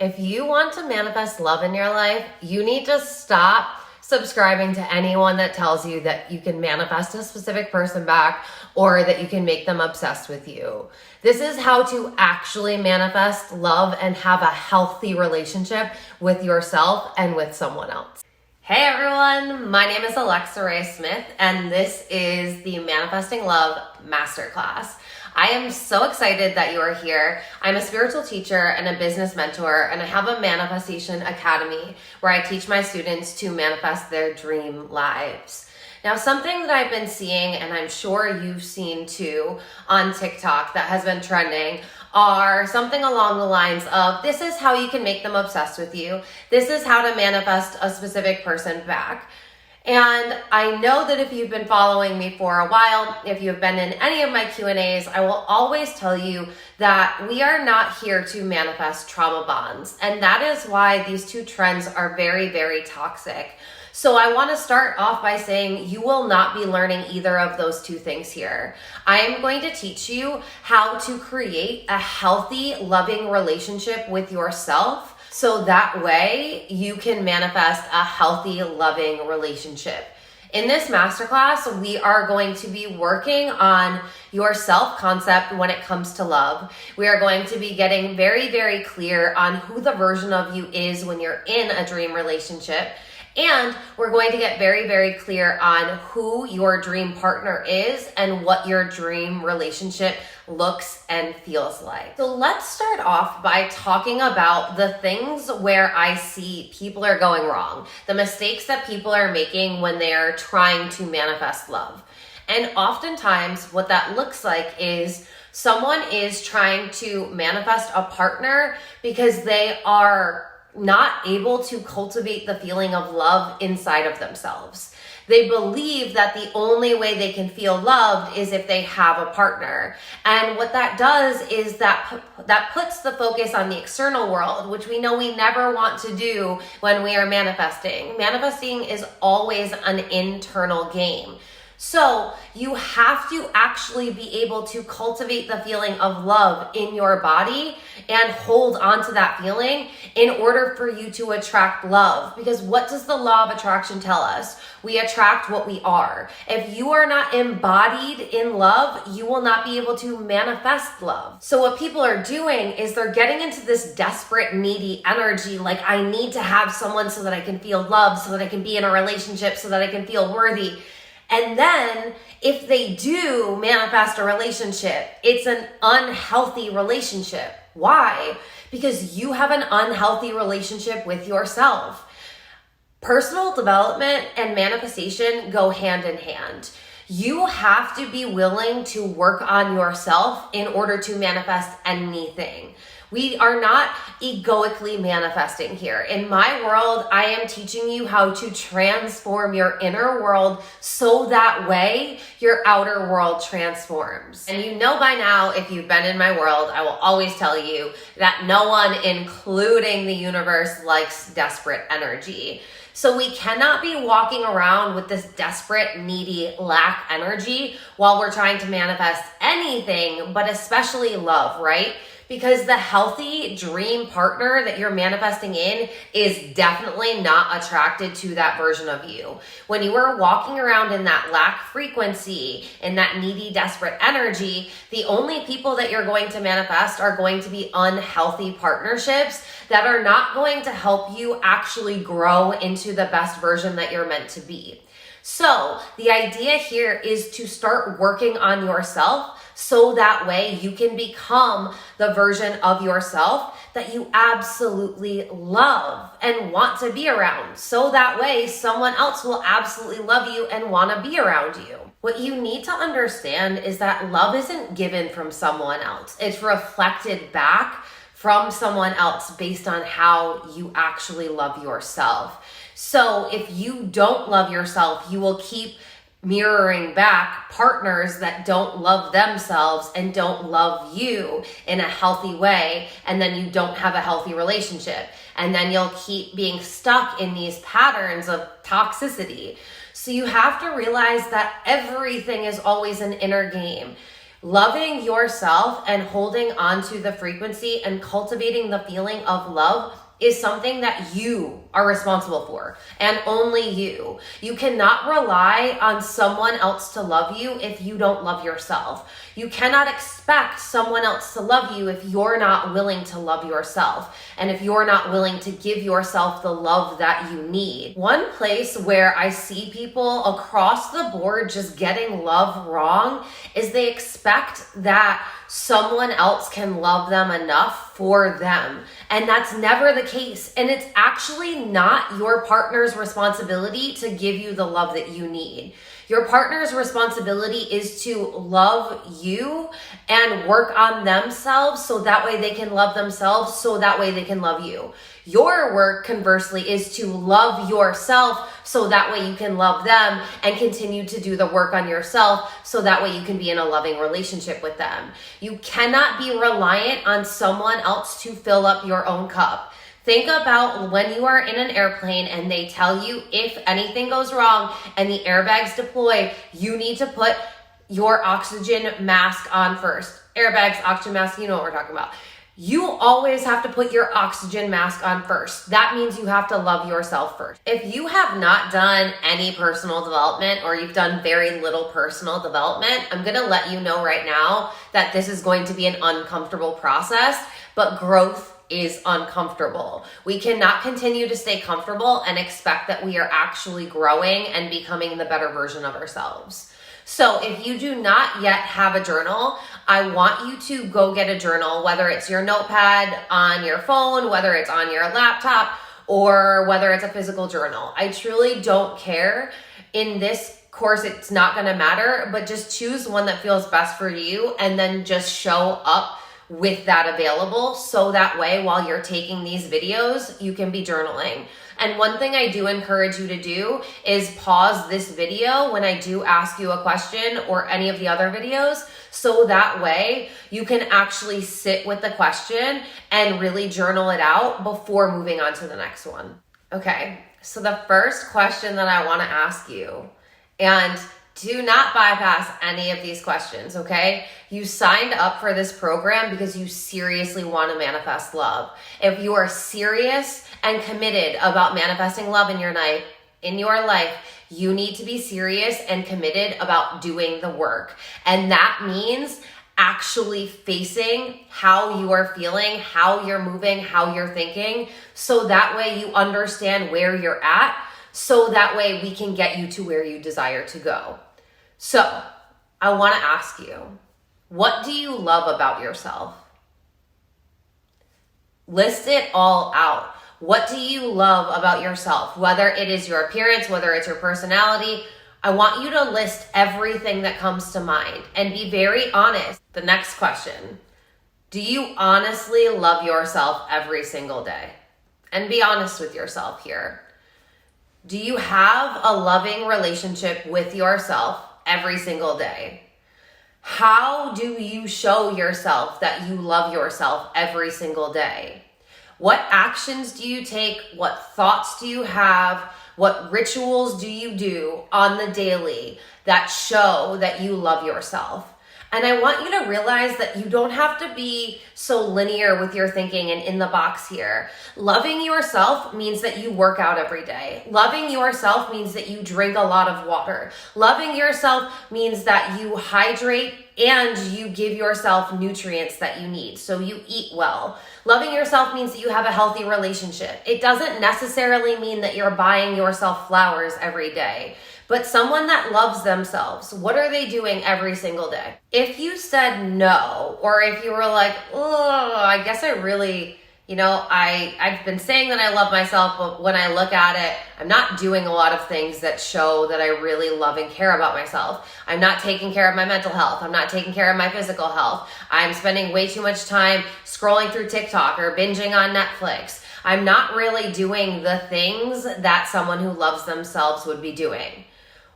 If you want to manifest love in your life, you need to stop subscribing to anyone that tells you that you can manifest a specific person back or that you can make them obsessed with you. This is how to actually manifest love and have a healthy relationship with yourself and with someone else. Hey everyone, my name is Alexa Ray Smith, and this is the Manifesting Love Masterclass. I am so excited that you are here. I'm a spiritual teacher and a business mentor, and I have a manifestation academy where I teach my students to manifest their dream lives. Now, something that I've been seeing, and I'm sure you've seen too on TikTok that has been trending, are something along the lines of, this is how you can make them obsessed with you. This is how to manifest a specific person back. And I know that if you've been following me for a while, if you've been in any of my Q&As, I will always tell you that we are not here to manifest trauma bonds. And that is why these two trends are very, very toxic. So I want to start off by saying you will not be learning either of those two things here. I am going to teach you how to create a healthy, loving relationship with yourself, so that way you can manifest a healthy, loving relationship. In this masterclass, we are going to be working on your self-concept when it comes to love. We are going to be getting very, very clear on who the version of you is when you're in a dream relationship. And we're going to get very, very clear on who your dream partner is and what your dream relationship looks and feels like. So let's start off by talking about the things where I see people are going wrong, the mistakes that people are making when they're trying to manifest love. And oftentimes what that looks like is someone is trying to manifest a partner because they are not able to cultivate the feeling of love inside of themselves. They believe that the only way they can feel loved is if they have a partner. And what that does is that puts the focus on the external world, which we know we never want to do when we are manifesting. Manifesting is always an internal game. So you have to actually be able to cultivate the feeling of love in your body and hold on to that feeling in order for you to attract love. Because what does the law of attraction tell us? We attract what we are. If you are not embodied in love, you will not be able to manifest love. So what people are doing is they're getting into this desperate, needy energy, like I need to have someone so that I can feel loved, so that I can be in a relationship, so that I can feel worthy. And then if they do manifest a relationship, it's an unhealthy relationship. Why? Because you have an unhealthy relationship with yourself. Personal development and manifestation go hand in hand. You have to be willing to work on yourself in order to manifest anything. We are not egoically manifesting here. In my world, I am teaching you how to transform your inner world so that way your outer world transforms. And you know by now, if you've been in my world, I will always tell you that no one, including the universe, likes desperate energy. So we cannot be walking around with this desperate, needy, lack energy while we're trying to manifest anything, but especially love, right? Because the healthy dream partner that you're manifesting in is definitely not attracted to that version of you. When you are walking around in that lack frequency, in that needy, desperate energy, the only people that you're going to manifest are going to be unhealthy partnerships that are not going to help you actually grow into the best version that you're meant to be. So the idea here is to start working on yourself so that way you can become the version of yourself that you absolutely love and want to be around. So that way someone else will absolutely love you and want to be around you. What you need to understand is that love isn't given from someone else. It's reflected back from someone else based on how you actually love yourself. So if you don't love yourself, you will keep mirroring back partners that don't love themselves and don't love you in a healthy way, and then you don't have a healthy relationship. And then you'll keep being stuck in these patterns of toxicity. So you have to realize that everything is always an inner game. Loving yourself and holding on to the frequency and cultivating the feeling of love is something that you are responsible for, and only you. You cannot rely on someone else to love you if you don't love yourself. You cannot expect someone else to love you if you're not willing to love yourself, and if you're not willing to give yourself the love that you need. One place where I see people across the board just getting love wrong is they expect that someone else can love them enough for them. And that's never the case. And it's actually not your partner's responsibility to give you the love that you need. Your partner's responsibility is to love you and work on themselves so that way they can love themselves, so that way they can love you. Your work, conversely, is to love yourself so that way you can love them and continue to do the work on yourself so that way you can be in a loving relationship with them. You cannot be reliant on someone else to fill up your own cup. Think about when you are in an airplane and they tell you if anything goes wrong and the airbags deploy, you need to put your oxygen mask on first. Airbags, oxygen mask, you know what we're talking about. You always have to put your oxygen mask on first. That means you have to love yourself first. If you have not done any personal development or you've done very little personal development, I'm gonna let you know right now that this is going to be an uncomfortable process, but growth is uncomfortable. We cannot continue to stay comfortable and expect that we are actually growing and becoming the better version of ourselves. So if you do not yet have a journal, I want you to go get a journal, whether it's your notepad on your phone, whether it's on your laptop, or whether it's a physical journal. I truly don't care. In this course, it's not gonna matter, but just choose one that feels best for you and then just show up with that available, so that way while you're taking these videos, you can be journaling. And one thing I do encourage you to do is pause this video when I do ask you a question or any of the other videos, so that way you can actually sit with the question and really journal it out before moving on to the next one. Okay, so the first question that I want to ask you, and do not bypass any of these questions, okay? You signed up for this program because you seriously want to manifest love. If you are serious and committed about manifesting love in your life, you need to be serious and committed about doing the work. And that means actually facing how you are feeling, how you're moving, how you're thinking, so that way you understand where you're at, so that way we can get you to where you desire to go. So, I want to ask you, what do you love about yourself? List it all out. What do you love about yourself? Whether it is your appearance, whether it's your personality, I want you to list everything that comes to mind and be very honest. The next question, do you honestly love yourself every single day? And be honest with yourself here. Do you have a loving relationship with yourself every single day? How do you show yourself that you love yourself every single day? What actions do you take? What thoughts do you have? What rituals do you do on the daily that show that you love yourself? And I want you to realize that you don't have to be so linear with your thinking and in the box here. Loving yourself means that you work out every day. Loving yourself means that you drink a lot of water. Loving yourself means that you hydrate and you give yourself nutrients that you need, so you eat well. Loving yourself means that you have a healthy relationship. It doesn't necessarily mean that you're buying yourself flowers every day. But someone that loves themselves, what are they doing every single day? If you said no, or if you were like, oh, I guess I really, I've been saying that I love myself, but when I look at it, I'm not doing a lot of things that show that I really love and care about myself. I'm not taking care of my mental health. I'm not taking care of my physical health. I'm spending way too much time scrolling through TikTok or binging on Netflix. I'm not really doing the things that someone who loves themselves would be doing.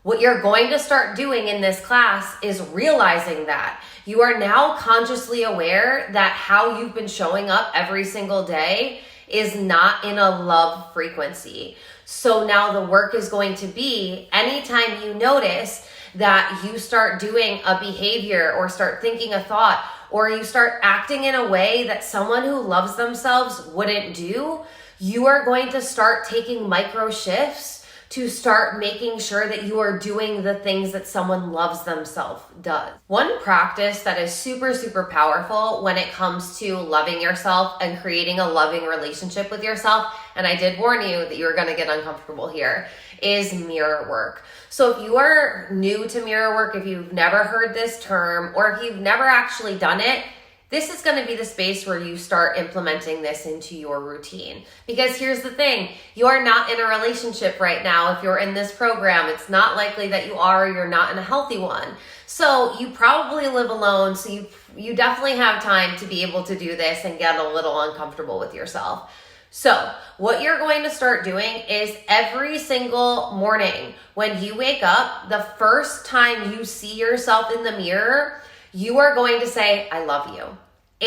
What you're going to start doing in this class is realizing that you are now consciously aware that how you've been showing up every single day is not in a love frequency. So now the work is going to be, anytime you notice that you start doing a behavior or start thinking a thought or you start acting in a way that someone who loves themselves wouldn't do, you are going to start taking micro shifts to start making sure that you are doing the things that someone loves themselves does. One practice that is super, super powerful when it comes to loving yourself and creating a loving relationship with yourself, and I did warn you that you're gonna get uncomfortable here, is mirror work. So if you are new to mirror work, if you've never heard this term, or if you've never actually done it, this is going to be the space where you start implementing this into your routine. Because here's the thing, you're not in a relationship right now. If you're in this program, it's not likely that you are, or you're not in a healthy one. So you probably live alone, so you definitely have time to be able to do this and get a little uncomfortable with yourself. So what you're going to start doing is every single morning when you wake up, the first time you see yourself in the mirror, you are going to say, I love you.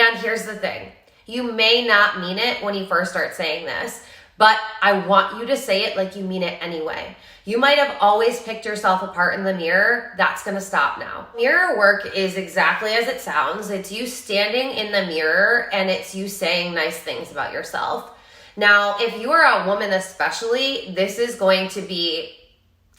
And here's the thing. You may not mean it when you first start saying this, but I want you to say it like you mean it anyway. You might have always picked yourself apart in the mirror. That's going to stop now. Mirror work is exactly as it sounds. It's you standing in the mirror and it's you saying nice things about yourself. Now, if you are a woman especially, this is going to be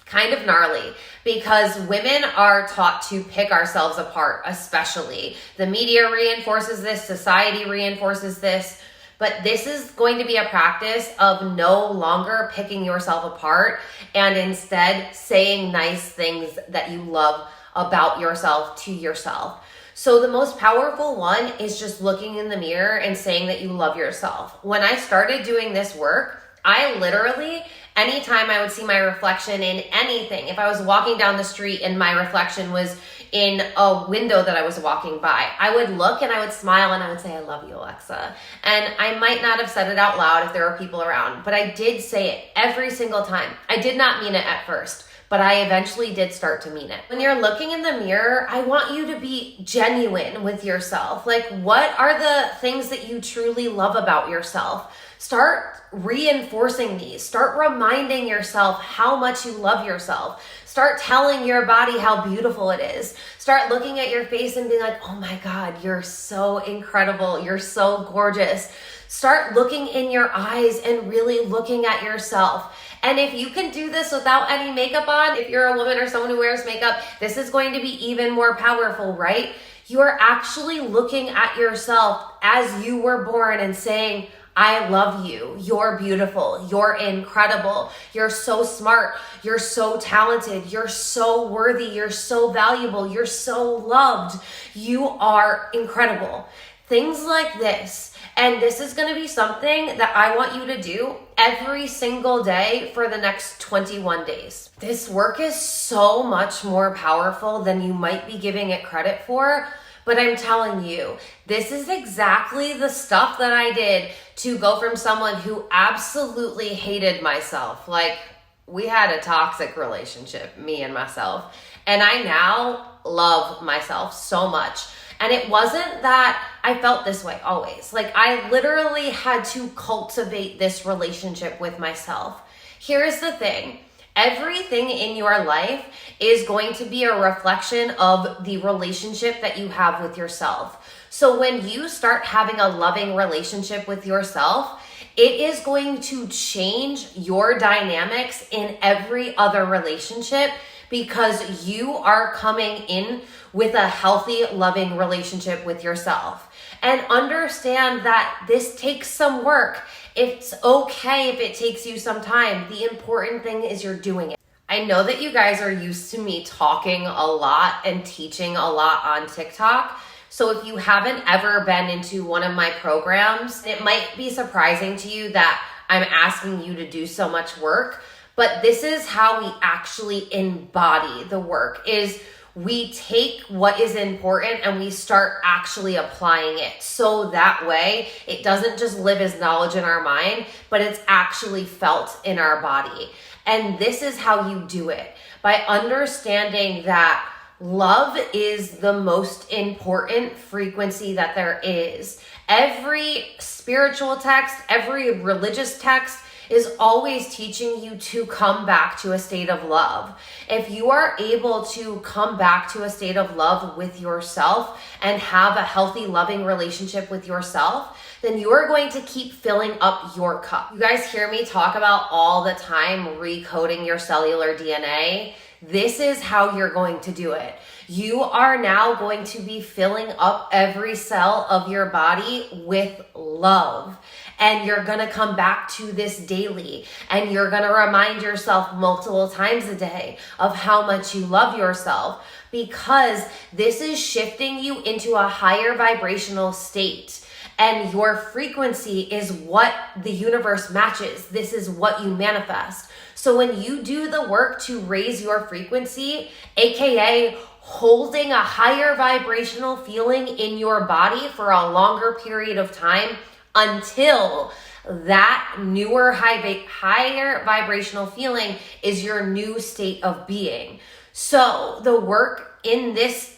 kind of gnarly because women are taught to pick ourselves apart, especially. The media reinforces this, society reinforces this, but this is going to be a practice of no longer picking yourself apart and instead saying nice things that you love about yourself to yourself. So the most powerful one is just looking in the mirror and saying that you love yourself. When I started doing this work, I literally, anytime I would see my reflection in anything, if I was walking down the street and my reflection was in a window that I was walking by, I would look and I would smile and I would say, I love you, Alexa. And I might not have said it out loud if there were people around, but I did say it every single time. I did not mean it at first, but I eventually did start to mean it. When you're looking in the mirror, I want you to be genuine with yourself. Like, what are the things that you truly love about yourself? Start reinforcing these. Start reminding yourself how much you love yourself. Start telling your body how beautiful it is. Start looking at your face and being like, oh my God, you're so incredible. You're so gorgeous. Start looking in your eyes and really looking at yourself. And if you can do this without any makeup on, if you're a woman or someone who wears makeup, this is going to be even more powerful, right? You are actually looking at yourself as you were born and saying, I love you. You're beautiful. You're incredible. You're so smart. You're so talented. You're so worthy. You're so valuable. You're so loved. You are incredible. Things like this. And this is going to be something that I want you to do every single day for the next 21 days. This work is so much more powerful than you might be giving it credit for. But I'm telling you, this is exactly the stuff that I did to go from someone who absolutely hated myself. Like, we had a toxic relationship, me and myself. And I now love myself so much. And it wasn't that I felt this way always. Like, I literally had to cultivate this relationship with myself. Here's the thing. Everything in your life is going to be a reflection of the relationship that you have with yourself. So when you start having a loving relationship with yourself, it is going to change your dynamics in every other relationship because you are coming in with a healthy, loving relationship with yourself. And understand that this takes some work. It's okay if it takes you some time. The important thing is you're doing it. I know that you guys are used to me talking a lot and teaching a lot on TikTok. So if you haven't ever been into one of my programs, it might be surprising to you that I'm asking you to do so much work. But this is how we actually embody the work, is we take what is important and we start actually applying it. So that way it doesn't just live as knowledge in our mind, but it's actually felt in our body. And this is how you do it, by understanding that love is the most important frequency that there is. Every spiritual text, every religious text is always teaching you to come back to a state of love. If you are able to come back to a state of love with yourself and have a healthy, loving relationship with yourself, then you are going to keep filling up your cup. You guys hear me talk about all the time recoding your cellular DNA. This is how you're going to do it. You are now going to be filling up every cell of your body with love. And you're going to come back to this daily. And you're going to remind yourself multiple times a day of how much you love yourself, because this is shifting you into a higher vibrational state. And your frequency is what the universe matches. This is what you manifest. So when you do the work to raise your frequency, aka holding a higher vibrational feeling in your body for a longer period of time until that newer higher vibrational feeling is your new state of being. So the work in this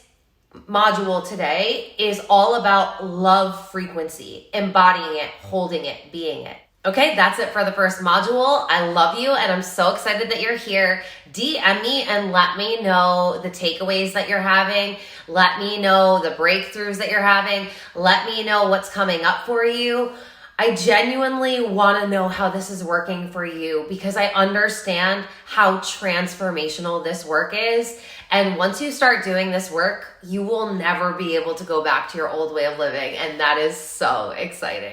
module today is all about love frequency, embodying it, holding it, being it. Okay, that's it for the first module. I love you and I'm so excited that you're here. DM me and let me know the takeaways that you're having. Let me know the breakthroughs that you're having. Let me know what's coming up for you. I genuinely want to know how this is working for you, because I understand how transformational this work is. And once you start doing this work, you will never be able to go back to your old way of living. And that is so exciting.